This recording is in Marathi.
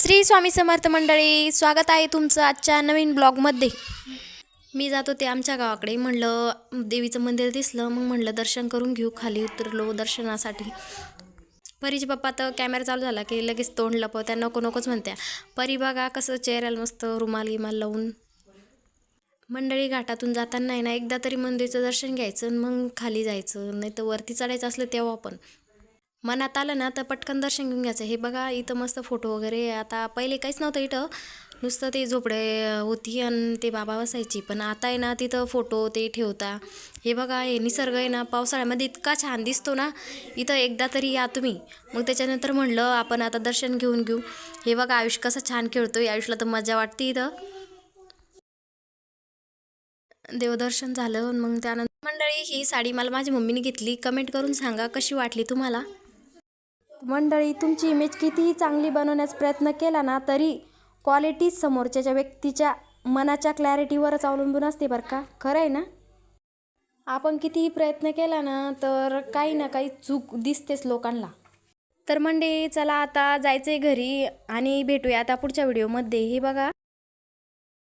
श्री स्वामी समर्थ मंडळी, स्वागत आहे तुमचं आजच्या नवीन ब्लॉगमध्ये। मी जात होते आमच्या गावाकडे, म्हणलं देवीचं मंदिर दिसलं, मग म्हणलं दर्शन करून घेऊ। खाली उतरलो दर्शनासाठी। परीचे पप्पा तर कॅमेरा चालू झाला की लगेच तोंड लपवत्या, नको नकोच म्हणत्या। परी बघा कसं चेहऱ्याला मस्त रुमाल गिमाल लावून। मंडळी घाटातून जाताना आहे ना, एकदा तरी मंदिरचं दर्शन घ्यायचं आणि मग खाली जायचं, नाही तर वरती चढायचं असलं तेव्हा पण मनात आलं ना तर पटकन दर्शन घेऊन घ्यायचं। हे बघा इथं मस्त फोटो वगैरे, आता पहिले काहीच नव्हतं इथं, नुसतं ते झोपडे होती आणि ते बाबा बसायची, पण आता आहे ना तिथं फोटो ते ठेवता। हे बघा हे निसर्ग आहे ना पावसाळ्यामध्ये इतका छान दिसतो ना, इथं एकदा तरी या तुम्ही। मग त्याच्यानंतर म्हणलं आपण आता दर्शन घेऊन घेऊ। हे बघा आयुष कसं छान खेळतोय, आयुषला तर मजा वाटते इथं। देवदर्शन झालं, मग त्यानंतर मंडळी ही साडी मला माझ्या मम्मीने घेतली। कमेंट करून सांगा कशी वाटली तुम्हाला। मंडळी तुमची इमेज कितीही चांगली बनवण्याचा प्रयत्न केला ना, तरी क्वालिटी समोरच्या व्यक्तीच्या मनाच्या क्लॅरिटीवरच अवलंबून असते बरं का, खरं आहे ना। आपण कितीही प्रयत्न केला ना तर काही ना काही चूक दिसतेच लोकांना। तर मंडळी चला आता जायचंय घरी आणि भेटूया आता पुढच्या व्हिडिओमध्ये। हे बघा